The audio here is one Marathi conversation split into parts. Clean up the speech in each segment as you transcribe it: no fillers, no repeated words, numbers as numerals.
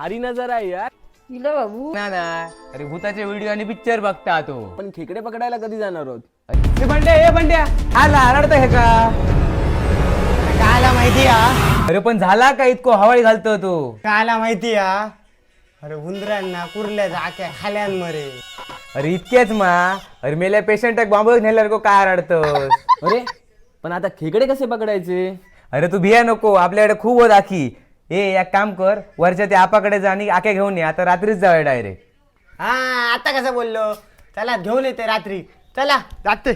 भारी नजारा आहे यार. तिला बाबू ना ना, अरे भूताचे व्हिडिओ आणि पिक्चर बघता तो. पण खेकडे पकडायला कधी जाणार आहोत? हे बंड्या आला रडतं हे का? कायला माहिती हा अरे पण झाला का इतकं हवाई घालतो तू? कायला माहिती हा अरे हुंदरांना कुर्ल्या आख्या खाल्यांमरे. अरे इतकेच मा. अरे मेल्या पेशंट बांबू नेल्यावर को काय रडतोस? अरे पण आता खेकडे कसे पकडायचे? अरे तू भिया नको, आपल्याकडे खूप होत आखी. एक काम कर, वरच्या त्या आपाकडे जा आणि आख्या घेऊन ये. आता रात्रीच जाऊया डायरेक्ट. हा आता कसं बोललो, चला घेऊन येते रात्री. चला जाते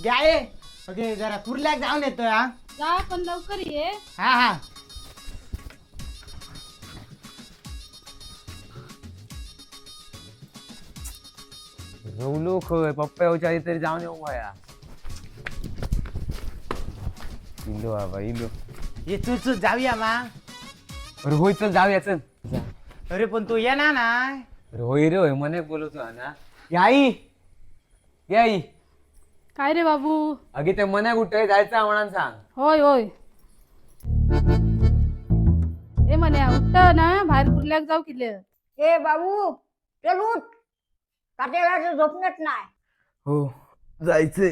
घ्या. ओके जरा कुर्ल्याक जाऊन येतोय. हा जा पण लवकर ये. हा हा रवलो खय पप्पा उचारी तरी जाऊन येऊ भया. इलो बाबा इलो. ये तू जाऊया मा. अरे होय चल जाऊया चल. अरे पण तू ये ना. अरे होय रे होय मने बोलतो ना. याई याई काय रे बाबू? अगे ते मने कुठे जायचं म्हणून सांग. होय होय. ए म्हणे उठ ना, बाहेर कुर्ल्याक जाऊ किल्ले. ए बाबू चल उठ, काट्याला झोपणच नाही. हो जायचंय,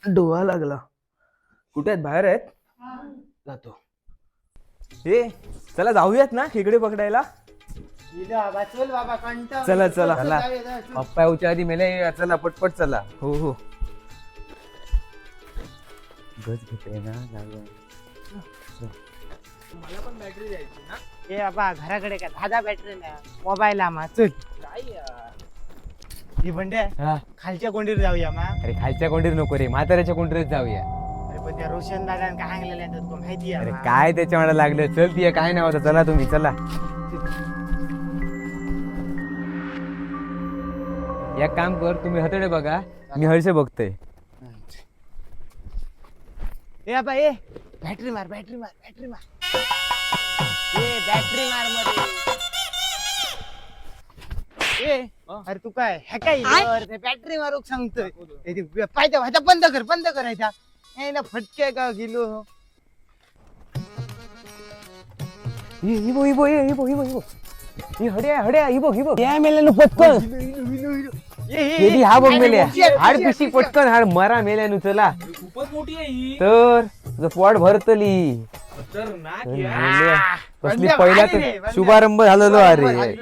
डोळा लागला. कुठे आहेत? बाहेर आहेत? जातो. हे चला जाऊयात ना खेकडे पकडायला. चल बाबा कंटाळ. चला चला चला पप्पा उच्या आधी मेले. चला पटपट चला. हो हो. गज घेते ना जाऊया. ए बाबा घराकडे का दादा बॅटरी नाही, मोबाईल आम्हा. चल ही बंड्या हा. खालच्या कोंडीवर जाऊया मा. अरे खालच्या कोंडीर नको रे, म्हाताऱ्याच्या कोंडीरच जाऊया. अरे पण त्या रोशन दादा काय सांगलेल्या तुला माहिती अरे आहे काय त्याच्या मला लागलं. चल ती काय नाही होतं. चला तुम्ही चला. एक काम कर, तुम्ही हतडे बघा, मी हळसे बघतोय. ए बाबा ए बॅटरी मार बॅटरी मार बॅटरी मार. ए बॅटरी मार मध्ये. ए अरे तू काय हे काय ते बॅटरी मारूक सांगतोय. पाहिजे व्हायचा बंद कर बंद करायचा. ए ना फटके का गेलो. इबो इबो इबो इबो इबो हड्या हड्या इबो इबो या मेल्यानं पटकन. केली हा बघ मेल्या. हाड पिशी पटकन हाड मरा मेल्यानं. चला खूपच मोठी आहे ही. तर तुझं पोट भरतली. तर ना कसली पहिला तर शुभारंभ झालेलो. अरे